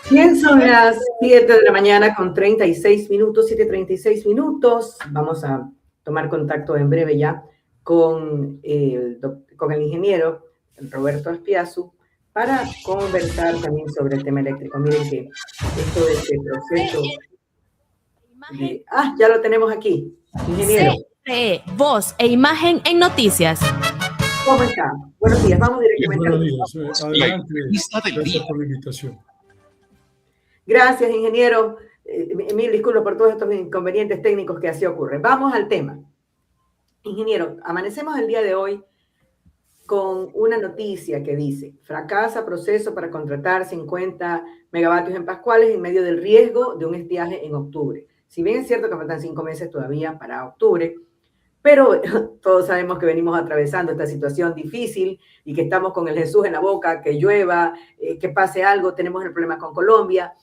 Bien, son las 7 de la mañana con 36 minutos, 7:36 minutos. Vamos a tomar contacto en breve ya con con el ingeniero Roberto Aspiazu para conversar también sobre el tema eléctrico. Miren que esto de este proceso de... ya lo tenemos aquí, ingeniero. CRE, voz e imagen en noticias. ¿Cómo está? Buenos días, vamos directamente a los... Buenos días, adelante, gracias por la invitación. Gracias, ingeniero. Mil disculpas por todos estos inconvenientes técnicos que así ocurren. Vamos al tema. Ingeniero, amanecemos el día de hoy con una noticia que dice: fracasa proceso para contratar 50 megavatios en Pascuales en medio del riesgo de un estiaje en octubre. Si bien es cierto que faltan 5 meses todavía para octubre, pero todos sabemos que venimos atravesando esta situación difícil y que estamos con el Jesús en la boca, que llueva, que pase algo, tenemos el problema con Colombia.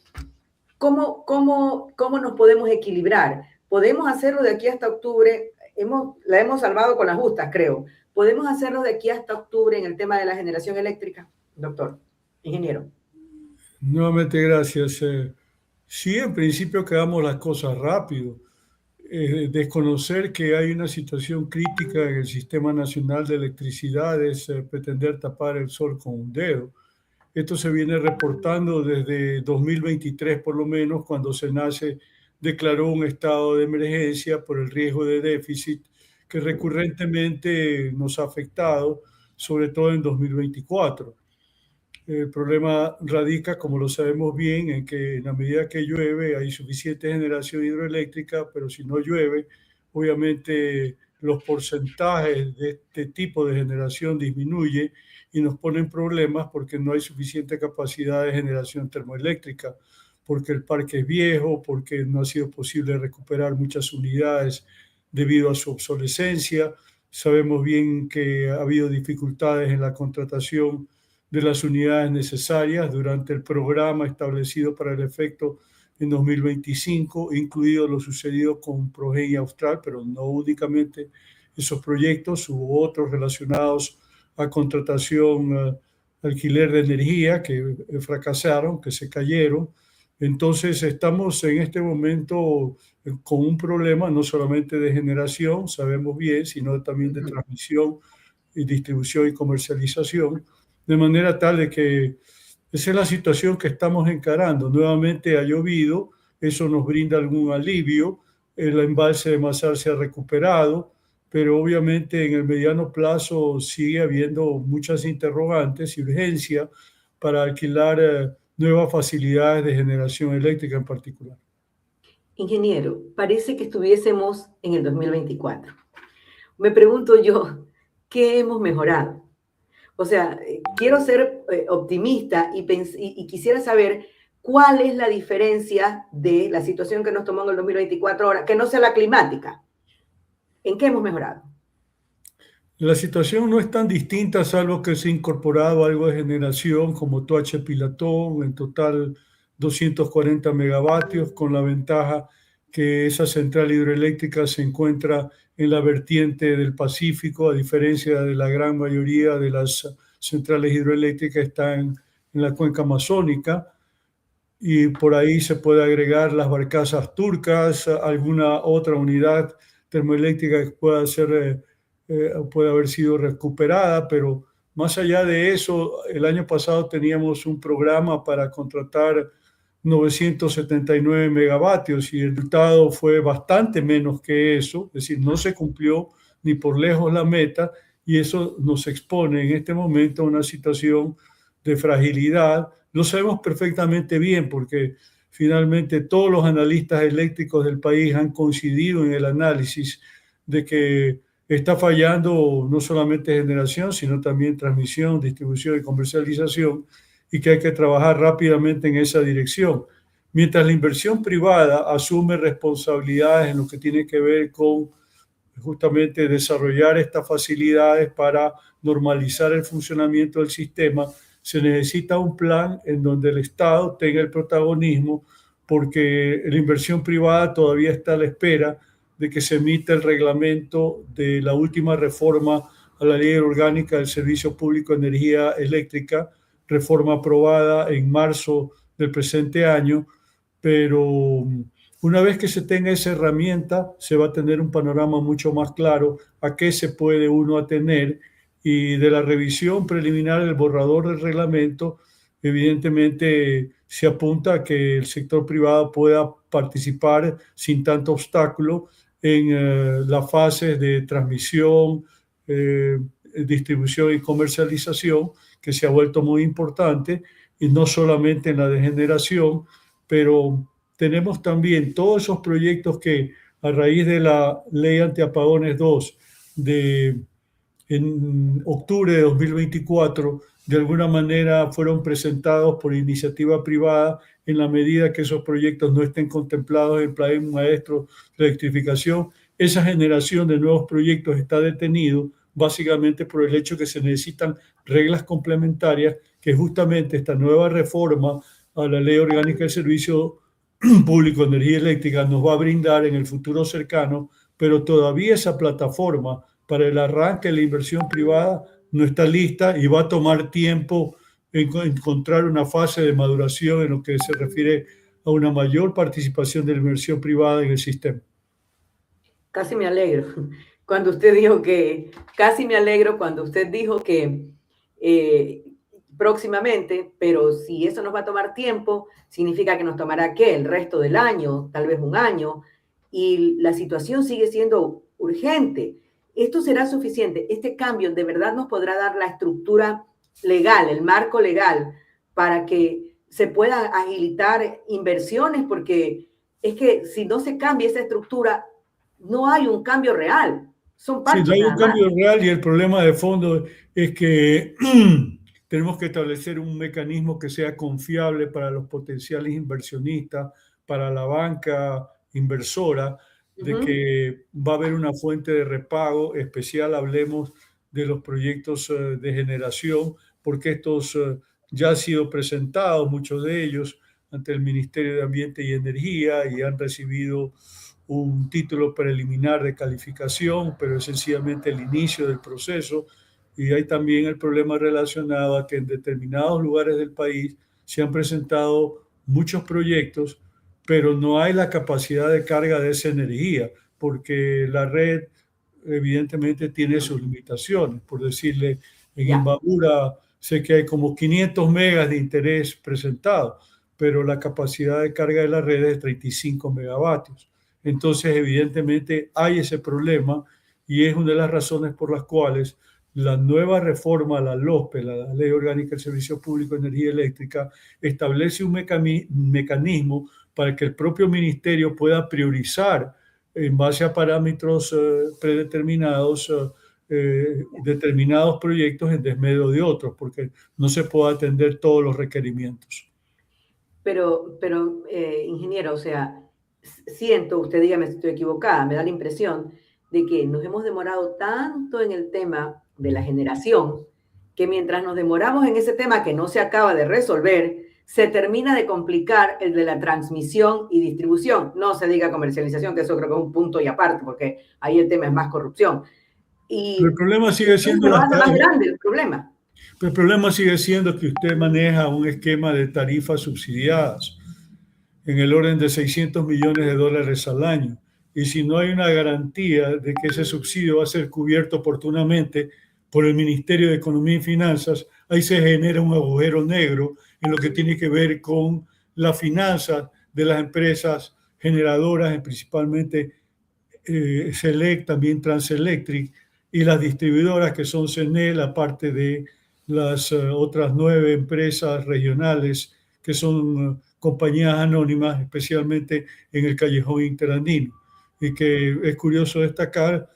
¿Cómo nos podemos equilibrar? ¿Podemos hacerlo de aquí hasta octubre? La hemos salvado con las justas, creo. ¿Podemos hacerlo de aquí hasta octubre en el tema de la generación eléctrica? Doctor, ingeniero. Nuevamente, gracias. Sí, en principio quedamos las cosas rápido. Desconocer que hay una situación crítica en el Sistema Nacional de Electricidad es pretender tapar el sol con un dedo. Esto se viene reportando desde 2023, por lo menos, cuando SENACE declaró un estado de emergencia por el riesgo de déficit que recurrentemente nos ha afectado, sobre todo en 2024. El problema radica, como lo sabemos bien, en que en la medida que llueve hay suficiente generación hidroeléctrica, pero si no llueve, obviamente los porcentajes de este tipo de generación disminuye y nos ponen problemas porque no hay suficiente capacidad de generación termoeléctrica, porque el parque es viejo, porque no ha sido posible recuperar muchas unidades debido a su obsolescencia. Sabemos bien que ha habido dificultades en la contratación de las unidades necesarias durante el programa establecido para el efecto en 2025, incluido lo sucedido con Progenia Austral, pero no únicamente esos proyectos, hubo otros relacionados a contratación, alquiler de energía que fracasaron, que se cayeron. Entonces estamos en este momento con un problema no solamente de generación, sabemos bien, sino también de transmisión y distribución y comercialización, de manera tal de que esa es la situación que estamos encarando. Nuevamente ha llovido, eso nos brinda algún alivio, el embalse de Mazar se ha recuperado, pero obviamente en el mediano plazo sigue habiendo muchas interrogantes y urgencia para alquilar nuevas facilidades de generación eléctrica en particular. Ingeniero, parece que estuviésemos en el 2024. Me pregunto yo, ¿qué hemos mejorado? O sea, quiero ser optimista y quisiera saber cuál es la diferencia de la situación que nos tomó en el 2024 ahora, que no sea la climática. ¿En qué hemos mejorado? La situación no es tan distinta, salvo que se ha incorporado algo de generación como Toache Pilatón, en total 240 megavatios, con la ventaja que esa central hidroeléctrica se encuentra en la vertiente del Pacífico, a diferencia de la gran mayoría de las centrales hidroeléctricas que están en la cuenca amazónica. Y por ahí se puede agregar las barcazas turcas, alguna otra unidad termoeléctrica que pueda ser... puede haber sido recuperada, pero más allá de eso, el año pasado teníamos un programa para contratar 979 megavatios y el resultado fue bastante menos que eso, es decir, no se cumplió ni por lejos la meta y eso nos expone en este momento a una situación de fragilidad. Lo sabemos perfectamente bien porque finalmente todos los analistas eléctricos del país han coincidido en el análisis de que está fallando no solamente generación, sino también transmisión, distribución y comercialización, y que hay que trabajar rápidamente en esa dirección. Mientras la inversión privada asume responsabilidades en lo que tiene que ver con justamente desarrollar estas facilidades para normalizar el funcionamiento del sistema, se necesita un plan en donde el Estado tenga el protagonismo, porque la inversión privada todavía está a la espera de que se emita el reglamento de la última reforma a la Ley Orgánica del Servicio Público de Energía Eléctrica, reforma aprobada en marzo del presente año, pero una vez que se tenga esa herramienta, se va a tener un panorama mucho más claro a qué se puede uno atener, y de la revisión preliminar del borrador del reglamento, evidentemente se apunta a que el sector privado pueda participar sin tanto obstáculo en las fases de transmisión, distribución y comercialización, que se ha vuelto muy importante, y no solamente en la de generación, pero tenemos también todos esos proyectos que a raíz de la Ley Antiapagones 2 en octubre de 2024, de alguna manera fueron presentados por iniciativa privada, en la medida que esos proyectos no estén contemplados en el Plan Maestro de Electrificación. Esa generación de nuevos proyectos está detenido básicamente por el hecho que se necesitan reglas complementarias que justamente esta nueva reforma a la Ley Orgánica del Servicio Público de Energía Eléctrica nos va a brindar en el futuro cercano, pero todavía esa plataforma para el arranque de la inversión privada no está lista y va a tomar tiempo encontrar una fase de maduración en lo que se refiere a una mayor participación de la inversión privada en el sistema. Casi me alegro cuando usted dijo que, casi me alegro cuando usted dijo que próximamente, pero si eso nos va a tomar tiempo, significa que nos tomará, ¿qué? El resto del año, tal vez un año, y la situación sigue siendo urgente. ¿Esto será suficiente? ¿Este cambio de verdad nos podrá dar la estructura legal, el marco legal, para que se puedan agilitar inversiones? Porque es que si no se cambia esa estructura, no hay un cambio real. Son parches. Sí, no hay un cambio real, y el problema de fondo es que tenemos que establecer un mecanismo que sea confiable para los potenciales inversionistas, para la banca inversora, de que va a haber una fuente de repago especial. Hablemos de los proyectos de generación, porque estos ya han sido presentados, muchos de ellos, ante el Ministerio de Ambiente y Energía, y han recibido un título preliminar de calificación, pero es sencillamente el inicio del proceso. Y hay también el problema relacionado a que en determinados lugares del país se han presentado muchos proyectos, pero no hay la capacidad de carga de esa energía, porque la red evidentemente tiene sus limitaciones. Por decirle, en Imbabura sé que hay como 500 megas de interés presentado, pero la capacidad de carga de la red es 35 megavatios. Entonces, evidentemente hay ese problema, y es una de las razones por las cuales la nueva reforma a la LOSPE, la Ley Orgánica del Servicio Público de Energía Eléctrica, establece un mecanismo para que el propio ministerio pueda priorizar en base a parámetros predeterminados determinados proyectos en desmedro de otros, porque no se puede atender todos los requerimientos. Pero ingeniero, o sea, siento, usted dígame si estoy equivocada, me da la impresión de que nos hemos demorado tanto en el tema de la generación, que mientras nos demoramos en ese tema que no se acaba de resolver, se termina de complicar el de la transmisión y distribución. No se diga comercialización, que eso creo que es un punto y aparte, porque ahí el tema es más corrupción. Y el problema sigue siendo más grande el problema. El problema sigue siendo que usted maneja un esquema de tarifas subsidiadas en el orden de $600 millones al año. Y si no hay una garantía de que ese subsidio va a ser cubierto oportunamente por el Ministerio de Economía y Finanzas, ahí se genera un agujero negro en lo que tiene que ver con la finanza de las empresas generadoras, principalmente Select, también Transelectric, y las distribuidoras, que son CENEL, aparte de las otras 9 empresas regionales que son compañías anónimas, especialmente en el callejón interandino, y que es curioso destacar,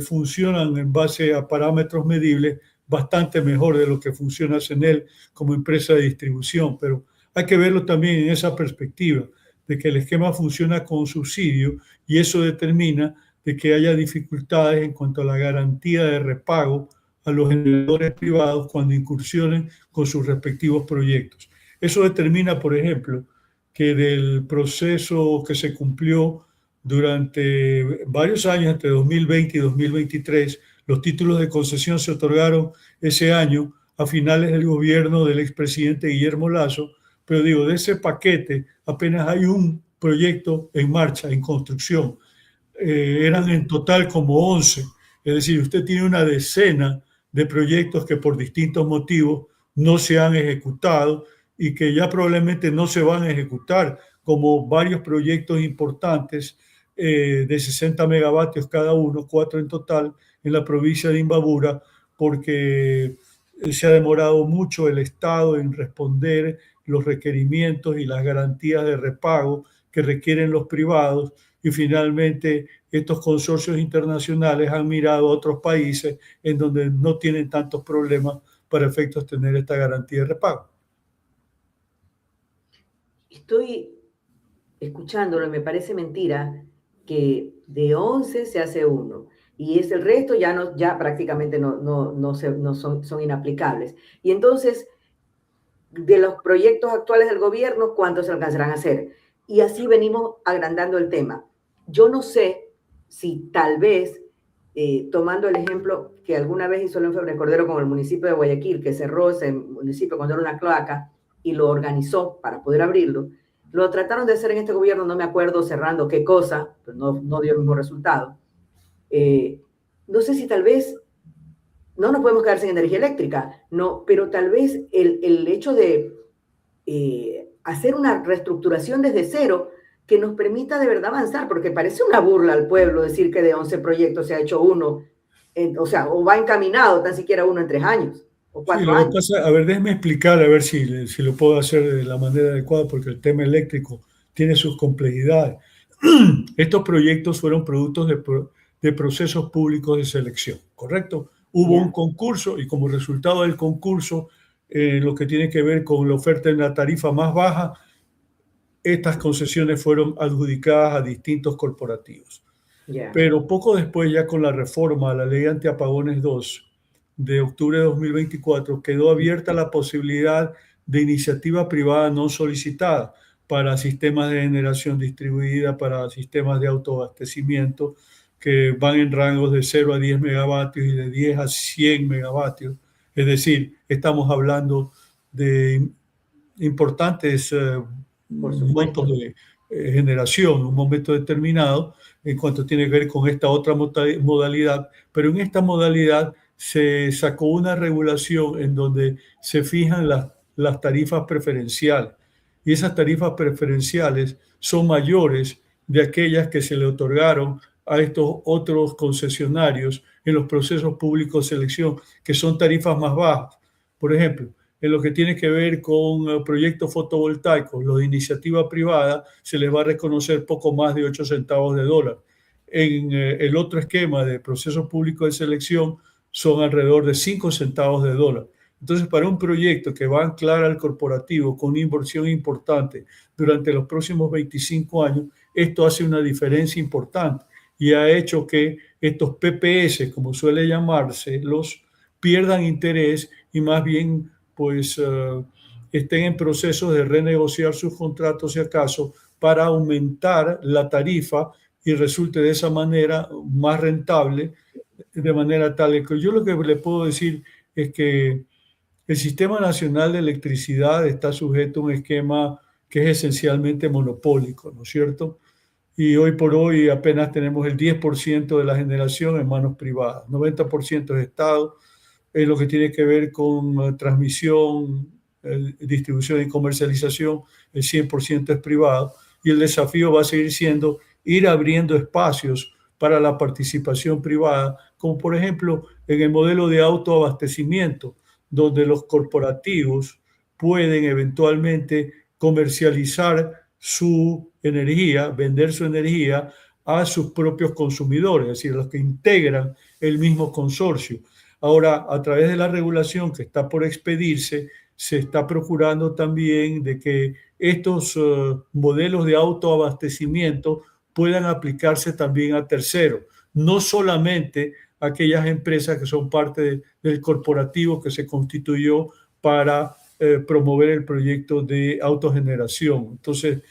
funcionan en base a parámetros medibles bastante mejor de lo que funciona CENEL como empresa de distribución. Pero hay que verlo también en esa perspectiva, de que el esquema funciona con subsidio, y eso determina de que haya dificultades en cuanto a la garantía de repago a los generadores privados cuando incursionen con sus respectivos proyectos. Eso determina, por ejemplo, que del proceso que se cumplió durante varios años, entre 2020 y 2023, los títulos de concesión se otorgaron ese año a finales del gobierno del expresidente Guillermo Lasso pero digo, de ese paquete apenas hay un proyecto en marcha, en construcción. Eran en total como 11. Es decir, usted tiene una decena de proyectos que por distintos motivos no se han ejecutado y que ya probablemente no se van a ejecutar, como varios proyectos importantes de 60 megavatios cada uno, 4 en total, en la provincia de Imbabura, porque se ha demorado mucho el Estado en responder los requerimientos y las garantías de repago que requieren los privados, y finalmente estos consorcios internacionales han mirado a otros países en donde no tienen tantos problemas para efectos tener esta garantía de repago. Estoy escuchándolo y me parece mentira que de 11 se hace uno y es el resto ya prácticamente no son inaplicables. Y entonces, de los proyectos actuales del gobierno, ¿cuántos se alcanzarán a hacer? Y así venimos agrandando el tema. Yo no sé si tal vez, tomando el ejemplo que alguna vez hizo León Febres Cordero con el municipio de Guayaquil, que cerró ese municipio cuando era una cloaca y lo organizó para poder abrirlo, lo trataron de hacer en este gobierno, no me acuerdo cerrando qué cosa, pero no dio el mismo resultado. No sé si tal vez no nos podemos quedar sin energía eléctrica, no, pero tal vez el hecho de hacer una reestructuración desde cero que nos permita de verdad avanzar, porque parece una burla al pueblo decir que de 11 proyectos se ha hecho uno, o sea, o va encaminado tan siquiera uno en 3 años o 4 años. Pasa, a ver, déjeme explicar a ver si lo puedo hacer de la manera adecuada, porque el tema eléctrico tiene sus complejidades. Estos proyectos fueron productos de procesos públicos de selección, ¿correcto? Hubo un concurso y como resultado del concurso, lo que tiene que ver con la oferta en la tarifa más baja, estas concesiones fueron adjudicadas a distintos corporativos. Pero poco después, ya con la reforma a la Ley Antiapagones 2 de octubre de 2024, quedó abierta la posibilidad de iniciativa privada no solicitada para sistemas de generación distribuida, para sistemas de autoabastecimiento que van en rangos de 0 a 10 megavatios y de 10 a 100 megavatios. Es decir, estamos hablando de importantes montos de generación en un momento determinado en cuanto tiene que ver con esta otra modalidad, pero en esta modalidad se sacó una regulación en donde se fijan las tarifas preferenciales y esas tarifas preferenciales son mayores de aquellas que se le otorgaron a estos otros concesionarios en los procesos públicos de selección, que son tarifas más bajas. Por ejemplo, en lo que tiene que ver con proyectos fotovoltaicos, los de iniciativa privada, se les va a reconocer poco más de 8 centavos de dólar. En el otro esquema de procesos públicos de selección son alrededor de 5 centavos de dólar. Entonces, para un proyecto que va a anclar al corporativo con una inversión importante durante los próximos 25 años, esto hace una diferencia importante y ha hecho que estos PPS, como suele llamarse, los pierdan interés y más bien pues estén en proceso de renegociar sus contratos si acaso para aumentar la tarifa y resulte de esa manera más rentable, de manera tal que yo lo que le puedo decir es que el Sistema Nacional de Electricidad está sujeto a un esquema que es esencialmente monopólico, ¿no es cierto? Y hoy por hoy apenas tenemos el 10% de la generación en manos privadas, 90% es Estado, es lo que tiene que ver con transmisión, distribución y comercialización, el 100% es privado, y el desafío va a seguir siendo ir abriendo espacios para la participación privada, como por ejemplo en el modelo de autoabastecimiento, donde los corporativos pueden eventualmente comercializar su energía, vender su energía a sus propios consumidores, es decir, los que integran el mismo consorcio. Ahora, a través de la regulación que está por expedirse, se está procurando también de que estos modelos de autoabastecimiento puedan aplicarse también a terceros, no solamente a aquellas empresas que son parte del corporativo que se constituyó para promover el proyecto de autogeneración. Entonces,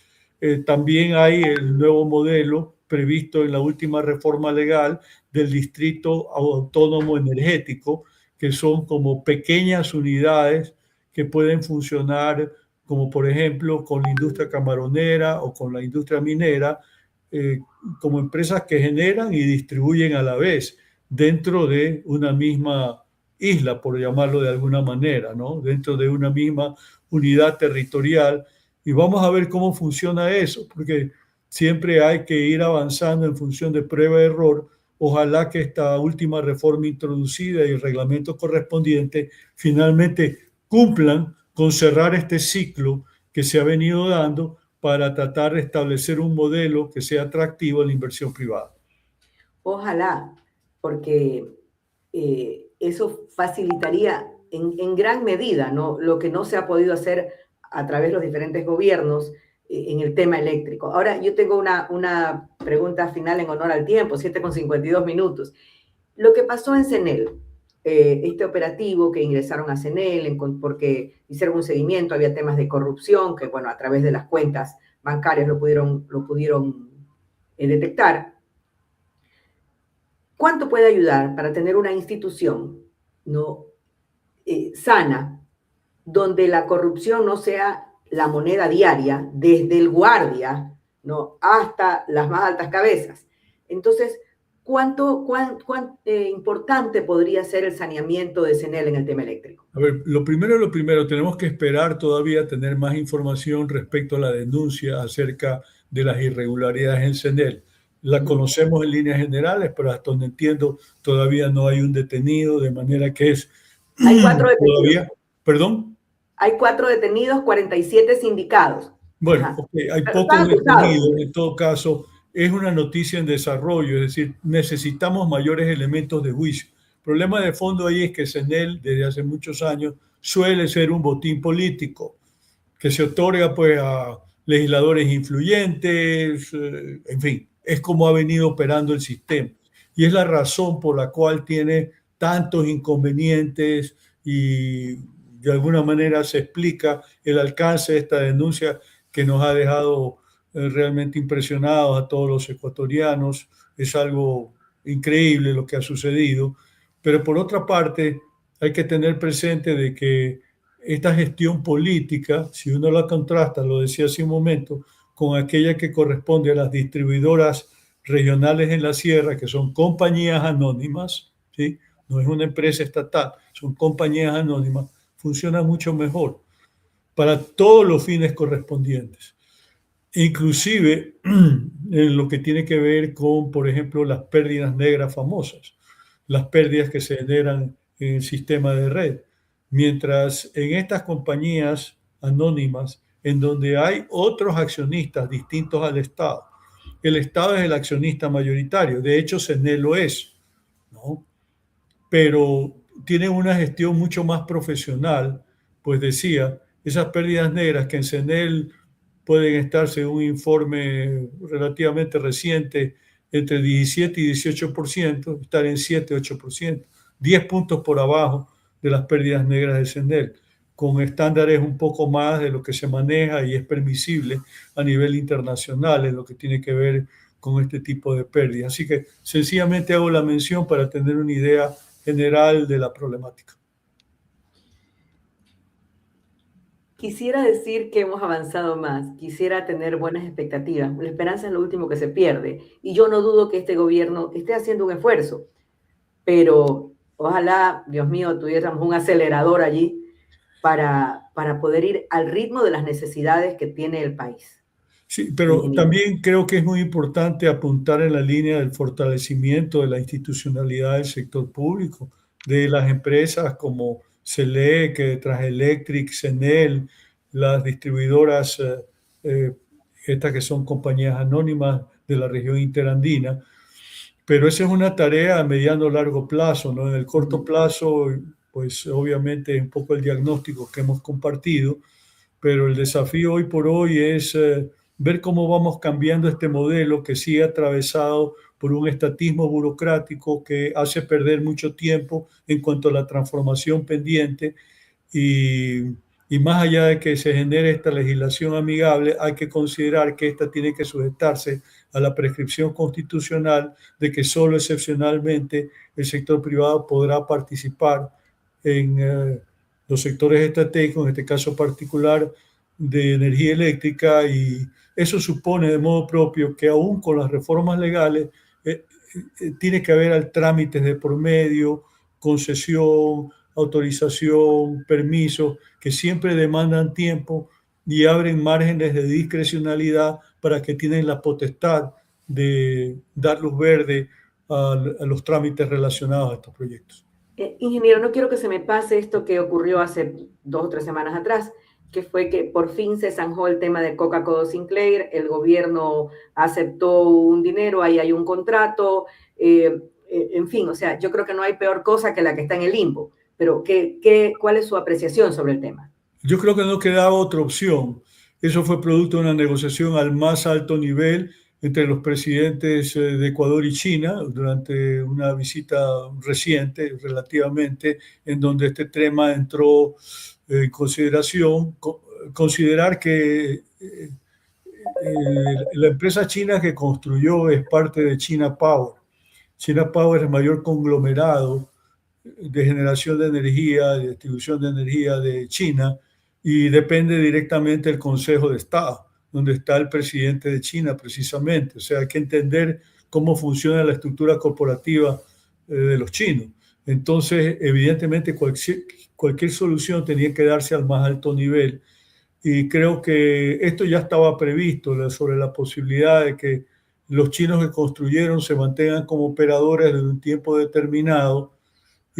también hay el nuevo modelo previsto en la última reforma legal del distrito autónomo energético, que son como pequeñas unidades que pueden funcionar como por ejemplo con la industria camaronera o con la industria minera, como empresas que generan y distribuyen a la vez dentro de una misma isla, por llamarlo de alguna manera, ¿no? Dentro de una misma unidad territorial. Y vamos a ver cómo funciona eso, porque siempre hay que ir avanzando en función de prueba y error. Ojalá que esta última reforma introducida y el reglamento correspondiente finalmente cumplan con cerrar este ciclo que se ha venido dando para tratar de establecer un modelo que sea atractivo a la inversión privada. Ojalá, porque eso facilitaría en gran medida, ¿no?, lo que no se ha podido hacer a través de los diferentes gobiernos en el tema eléctrico. Ahora, yo tengo una pregunta final en honor al tiempo, 7:52. Lo que pasó en CENEL, este operativo que ingresaron a CENEL porque hicieron un seguimiento, había temas de corrupción que, bueno, a través de las cuentas bancarias lo pudieron detectar. ¿Cuánto puede ayudar para tener una institución, ¿no?, sana, donde la corrupción no sea la moneda diaria, desde el guardia, ¿no?, hasta las más altas cabezas? Entonces, ¿cuán importante podría ser el saneamiento de CENEL en el tema eléctrico? A ver, lo primero, tenemos que esperar todavía tener más información respecto a la denuncia acerca de las irregularidades en CENEL. La conocemos en líneas generales, pero hasta donde entiendo todavía no hay un detenido, de manera que es Hay 4 detenidos. todavía, ¿perdón? Hay 4 detenidos, 47 sindicados. Bueno, okay, hay pocos detenidos. En todo caso, es una noticia en desarrollo, es decir, necesitamos mayores elementos de juicio. El problema de fondo ahí es que CENEL, desde hace muchos años, suele ser un botín político que se otorga pues a legisladores influyentes, en fin, es como ha venido operando el sistema. Y es la razón por la cual tiene tantos inconvenientes y de alguna manera se explica el alcance de esta denuncia que nos ha dejado realmente impresionados a todos los ecuatorianos. Es algo increíble lo que ha sucedido. Pero por otra parte, hay que tener presente de que esta gestión política, si uno la contrasta, lo decía hace un momento, con aquella que corresponde a las distribuidoras regionales en la sierra, que son compañías anónimas, ¿sí?, no es una empresa estatal, son compañías anónimas, funciona mucho mejor para todos los fines correspondientes. Inclusive en lo que tiene que ver con, por ejemplo, las pérdidas negras famosas, las pérdidas que se generan en el sistema de red. Mientras en estas compañías anónimas, en donde hay otros accionistas distintos al Estado, el Estado es el accionista mayoritario, de hecho CENEL lo es, ¿no?, pero tienen una gestión mucho más profesional, pues decía, esas pérdidas negras que en CENEL pueden estar, según un informe relativamente reciente, entre 17 y 18%, estar en 7-8%, 10 puntos por abajo de las pérdidas negras de CENEL, con estándares un poco más de lo que se maneja y es permisible a nivel internacional en lo que tiene que ver con este tipo de pérdidas. Así que sencillamente hago la mención para tener una idea general de la problemática. Quisiera decir que hemos avanzado más, quisiera tener buenas expectativas. La esperanza es lo último que se pierde. Y yo no dudo que este gobierno esté haciendo un esfuerzo, pero ojalá, Dios mío, tuviéramos un acelerador allí para poder ir al ritmo de las necesidades que tiene el país. Sí, pero también creo que es muy importante apuntar en la línea del fortalecimiento de la institucionalidad del sector público, de las empresas como CELEC, Transelectric, CENEL, las distribuidoras, estas que son compañías anónimas de la región interandina. Pero esa es una tarea a mediano o largo plazo, ¿no? En el corto plazo, pues obviamente es un poco el diagnóstico que hemos compartido, pero el desafío hoy por hoy es ver cómo vamos cambiando este modelo que sigue atravesado por un estatismo burocrático que hace perder mucho tiempo en cuanto a la transformación pendiente y más allá de que se genere esta legislación amigable, hay que considerar que esta tiene que sujetarse a la prescripción constitucional de que solo excepcionalmente el sector privado podrá participar en los sectores estratégicos, en este caso particular, de energía eléctrica, y eso supone de modo propio que aún con las reformas legales tiene que haber trámites de por medio, concesión, autorización, permiso, que siempre demandan tiempo y abren márgenes de discrecionalidad para que tienen la potestad de dar luz verde a los trámites relacionados a estos proyectos. Ingeniero, no quiero que se me pase esto que ocurrió hace 2 o 3 semanas atrás, que fue que por fin se zanjó el tema de Coca-Cola Sinclair, el gobierno aceptó un dinero, ahí hay un contrato, en fin, o sea, yo creo que no hay peor cosa que la que está en el limbo, pero ¿cuál es su apreciación sobre el tema? Yo creo que no quedaba otra opción. Eso fue producto de una negociación al más alto nivel entre los presidentes de Ecuador y China durante una visita reciente, relativamente, en donde este tema entró en consideración. Considerar que la empresa china que construyó es parte de China Power. China Power es el mayor conglomerado de generación de energía, de distribución de energía de China, y depende directamente del Consejo de Estado, donde está el presidente de China precisamente. O sea, hay que entender cómo funciona la estructura corporativa de los chinos. Entonces, evidentemente, cualquier solución tenía que darse al más alto nivel, y creo que esto ya estaba previsto sobre la posibilidad de que los chinos que construyeron se mantengan como operadores de un tiempo determinado,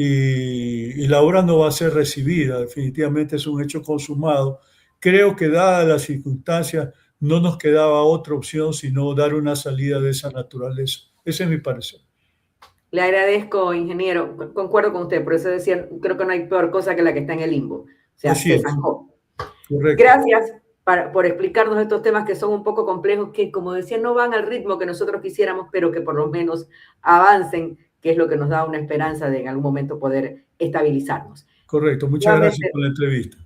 y la obra no va a ser recibida. Definitivamente es un hecho consumado. Creo que dadas las circunstancias no nos quedaba otra opción sino dar una salida de esa naturaleza. Ese es mi parecer. Le agradezco, ingeniero, concuerdo con usted, por eso decía, creo que no hay peor cosa que la que está en el limbo, o sea, Así se es. zanjó. Correcto. Gracias por explicarnos estos temas que son un poco complejos, que como decía, no van al ritmo que nosotros quisiéramos, pero que por lo menos avancen, que es lo que nos da una esperanza de en algún momento poder estabilizarnos. Correcto. Muchas gracias por la entrevista.